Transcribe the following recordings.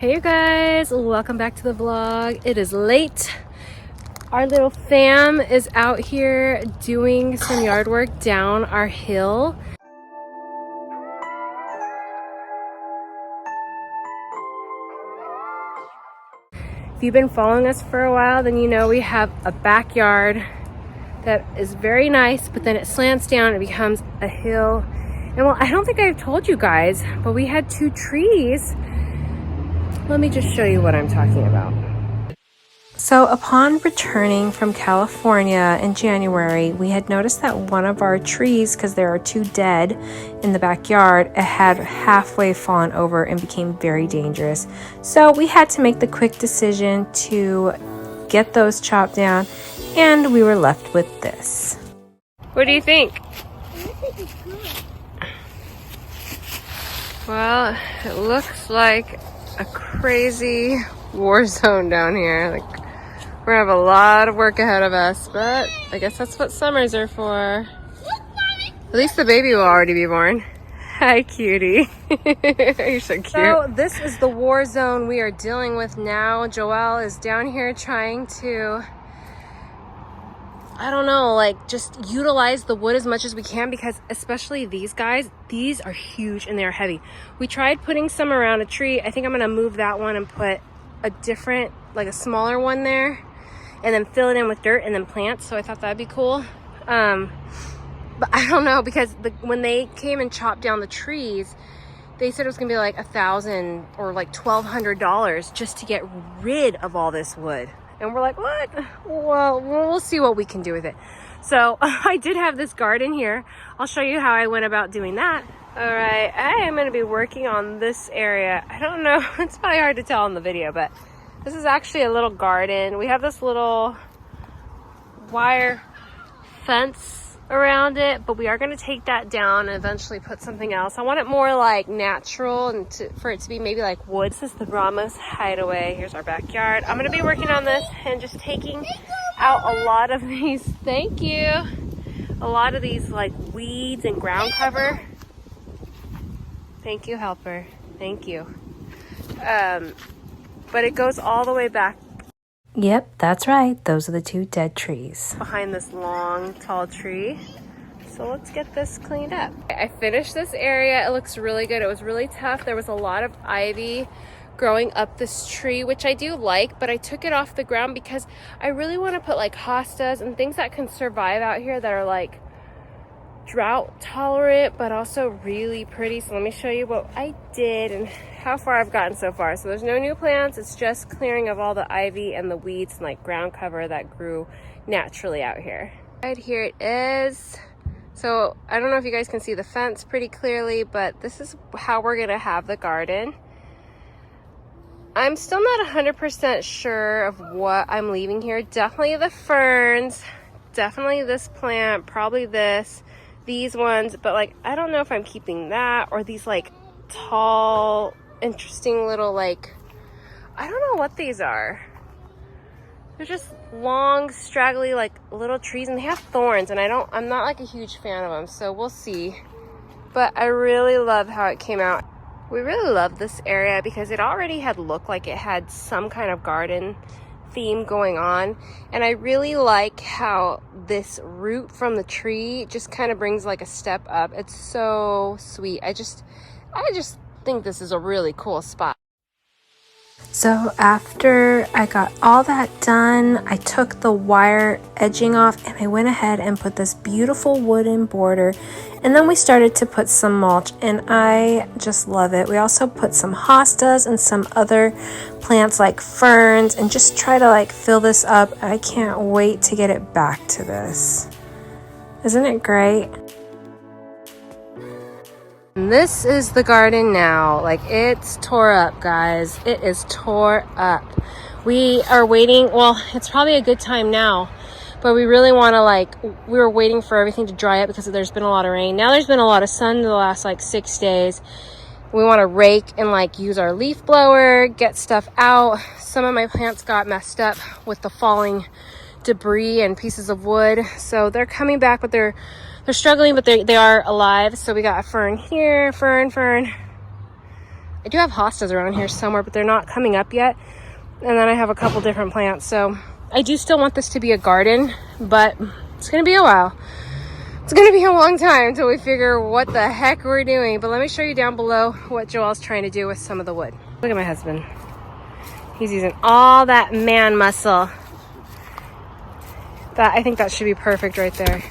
Hey you guys, welcome back to the vlog. It is late. Our little fam is out here doing some yard work down our hill. If you've been following us for a while, then you know we have a backyard that is very nice, but then it slants down and becomes a hill. And well, I don't think I've told you guys, but we had two trees. Let me just show you what I'm talking about. So upon returning from California in January, we had noticed that one of our trees, because there are two dead in the backyard, it had halfway fallen over and became very dangerous. So we had to make the quick decision to get those chopped down, and we were left with this. What do you think? Well, it looks like a crazy war zone down here. Like, we're gonna have a lot of work ahead of us, but I guess that's what summers are for. At least the baby will already be born. Hi, cutie. You're so cute. So this is the war zone we are dealing with now. Joelle is down here trying to, I don't know, like just utilize the wood as much as we can, because especially these guys, these are huge and they're heavy. We tried putting some around a tree. I think I'm gonna move that one and put a different, like a smaller one there, and then fill it in with dirt and then plants. So I thought that'd be cool. But I don't know, because when they came and chopped down the trees, they said it was gonna be like $1,000 or like $1,200 just to get rid of all this wood. And we're like, what? Well, we'll see what we can do with it. So I did have this garden here. I'll show you how I went about doing that. All right, I am gonna be working on this area. I don't know, it's probably hard to tell in the video, but this is actually a little garden. We have this little wire fence around it, but we are gonna take that down and eventually put something else. I want it more like natural and for it to be maybe like wood. This is the Ramos hideaway. Here's our backyard. I'm gonna be working on this and just taking out a lot of these, thank you, a lot of these like weeds and ground cover. Thank you, helper, thank you. But it goes all the way back. Yep, that's right. Those are the two dead trees behind this long, tall tree. So let's get this cleaned up. I finished this area. It looks really good. It was really tough. There was a lot of ivy growing up this tree, which I do like, but I took it off the ground because I really want to put like hostas and things that can survive out here that are like drought tolerant, but also really pretty. So let me show you what I did and how far I've gotten so far. So there's no new plants. It's just clearing of all the ivy and the weeds and like ground cover that grew naturally out here. Right here it is. So I don't know if you guys can see the fence pretty clearly, but this is how we're gonna have the garden. I'm still not 100% sure of what I'm leaving here. Definitely the ferns, definitely this plant, probably this, these ones, but like I don't know if I'm keeping that or these like tall, interesting little, like, I don't know what these are. They're just long, straggly, like little trees, and they have thorns, and I'm not like a huge fan of them, so we'll see. But I really love how it came out. We really love this area because it already had looked like it had some kind of garden theme going on, and I really like how this root from the tree just kind of brings like a step up. It's so sweet. I just think this is a really cool spot. So after I got all that done, I took the wire edging off and I went ahead and put this beautiful wooden border, and then we started to put some mulch, and I just love it. We also put some hostas and some other plants like ferns and just try to like fill this up. I can't wait to get it back to this. Isn't it great? And this is the garden now. Like, it's tore up, guys. It is tore up. We are waiting. Well, it's probably a good time now, but we really want to, like, we were waiting for everything to dry up because there's been a lot of rain. Now there's been a lot of sun the last like 6 days. We want to rake and like use our leaf blower, get stuff out. Some of my plants got messed up with the falling debris and pieces of wood, so they're coming back, but they're struggling, but they are alive. So we got a fern here, fern. I do have hostas around here somewhere, but they're not coming up yet. And then I have a couple different plants. So I do still want this to be a garden, but it's gonna be a while. It's gonna be a long time until we figure what the heck we're doing. But let me show you down below what Joelle's trying to do with some of the wood. Look at my husband. He's using all that man muscle. I think that should be perfect right there.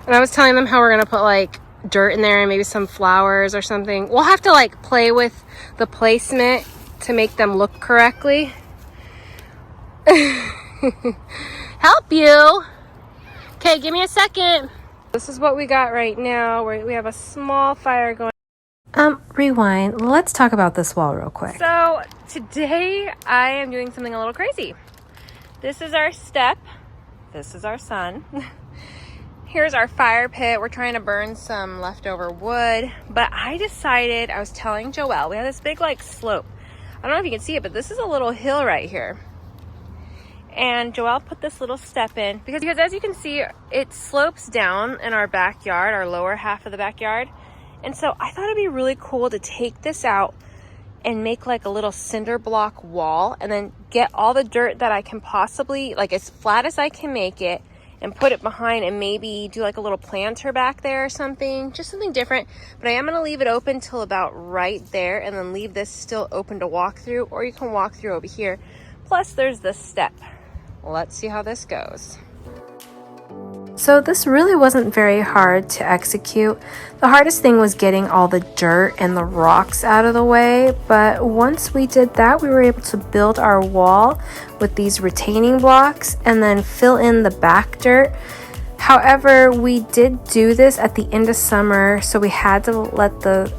And I was telling them how we're gonna put like dirt in there and maybe some flowers or something. We'll have to like play with the placement to make them look correctly. Help you. Okay, give me a second. This is what we got right now. We have a small fire going. Rewind. Let's talk about this wall real quick. So today I am doing something a little crazy. This is our step. This is our sun. Here's our fire pit. We're trying to burn some leftover wood, but I decided, I was telling Joelle, we have this big like slope. I don't know if you can see it, but this is a little hill right here. And Joelle put this little step in because as you can see, it slopes down in our backyard, our lower half of the backyard. And so I thought it'd be really cool to take this out and make like a little cinder block wall and then get all the dirt that I can possibly, like as flat as I can make it, and put it behind and maybe do like a little planter back there or something, just something different. But I am gonna leave it open till about right there and then leave this still open to walk through, or you can walk through over here. Plus there's this step. Let's see how this goes. So this really wasn't very hard to execute. The hardest thing was getting all the dirt and the rocks out of the way, but once we did that, we were able to build our wall with these retaining blocks and then fill in the back dirt. However, we did do this at the end of summer, so we had to let the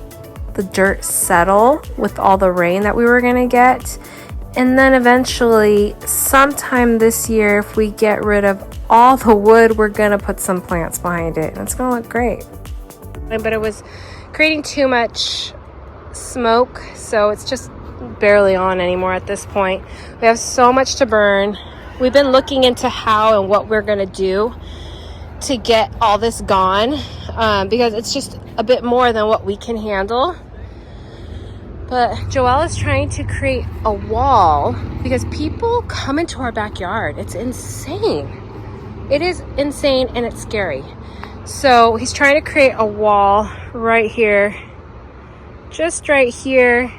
dirt settle with all the rain that we were gonna get. And then eventually, sometime this year, if we get rid of all the wood, we're gonna put some plants behind it, and it's gonna look great. But it was creating too much smoke, so it's just barely on anymore at this point. We have so much to burn. We've been looking into how and what we're gonna do to get all this gone, because it's just a bit more than what we can handle. But Joelle is trying to create a wall because people come into our backyard. It's insane. It is insane and it's scary. So he's trying to create a wall right here, just right here.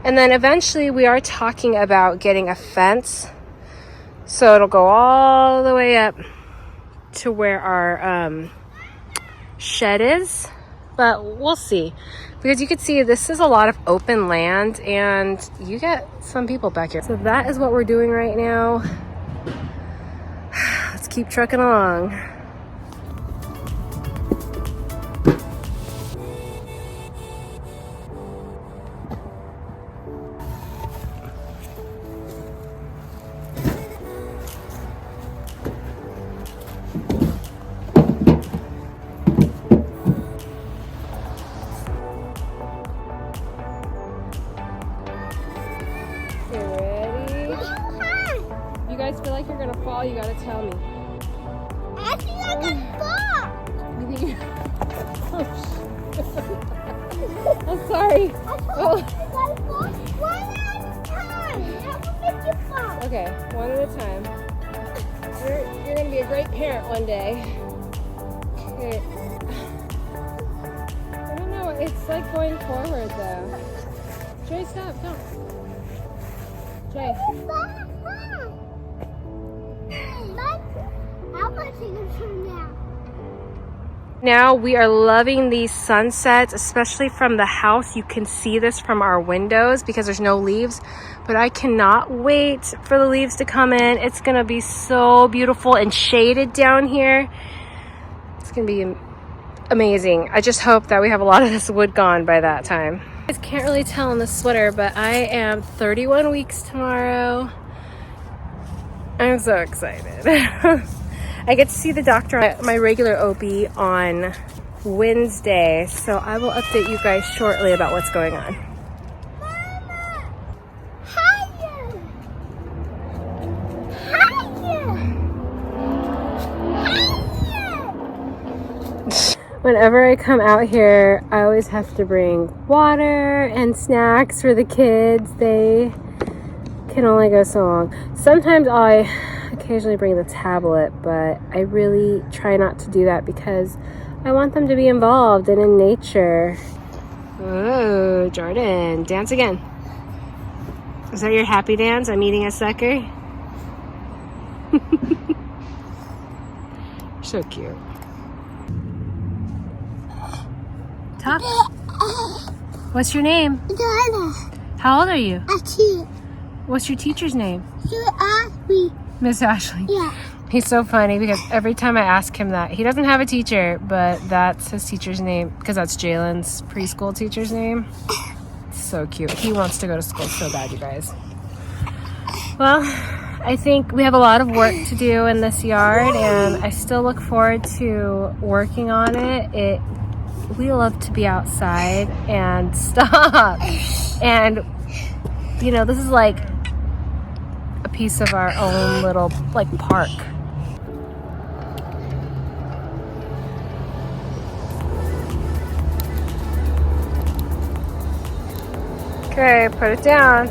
And then eventually we are talking about getting a fence. So it'll go all the way up to where our shed is, but we'll see. Because you can see this is a lot of open land and you get some people back here. So that is what we're doing right now. Let's keep trucking along. Feel like you're gonna fall, you gotta tell me. I feel like I fall. You think you're... Oh, shit. I'm sorry. Oh. One at a time. That will make you fall. Okay, one at a time. You're gonna be a great parent one day. Okay. I don't know, it's like going forward though. Jay, stop, don't. Jay. Now we are loving these sunsets, especially from the house. You can see this from our windows because there's no leaves, but I cannot wait for the leaves to come in. It's gonna be so beautiful and shaded down here. It's gonna be amazing. I just hope that we have a lot of this wood gone by that time. You guys can't really tell in the sweater, but I am 31 weeks tomorrow. I'm so excited. I get to see the doctor, my regular OB, on Wednesday, so I will update you guys shortly about what's going on. Mama! Higher! Higher! Higher! Whenever I come out here, I always have to bring water and snacks for the kids. They can only go so long. Sometimes I occasionally bring the tablet, but I really try not to do that because I want them to be involved and in nature. Oh, Jordan, dance again. Is that your happy dance? I'm eating a sucker. So cute. Talk. What's your name? How old are you? What's your teacher's name? Miss Ashley. Yeah. He's so funny because every time I ask him that, he doesn't have a teacher, but that's his teacher's name because that's Jalen's preschool teacher's name. So cute. He wants to go to school so bad, you guys. Well, I think we have a lot of work to do in this yard, and I still look forward to working on it. We love to be outside and stop. And, you know, this is like a piece of our own little, like, park. Okay, put it down.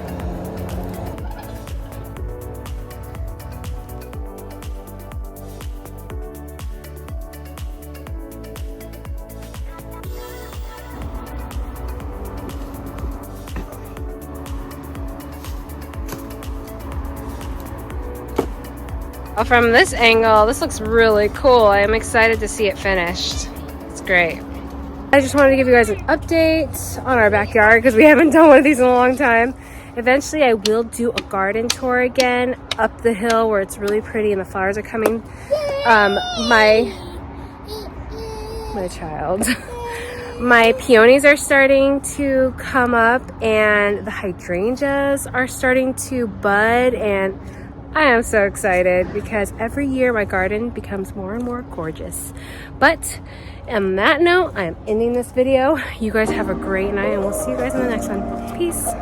Well, from this angle, this looks really cool. I am excited to see it finished. It's great. I just wanted to give you guys an update on our backyard because we haven't done one of these in a long time. Eventually, I will do a garden tour again up the hill where it's really pretty and the flowers are coming. My child. My peonies are starting to come up and the hydrangeas are starting to bud, and I am so excited because every year my garden becomes more and more gorgeous. But on that note, I am ending this video. You guys have a great night and we'll see you guys in the next one. Peace.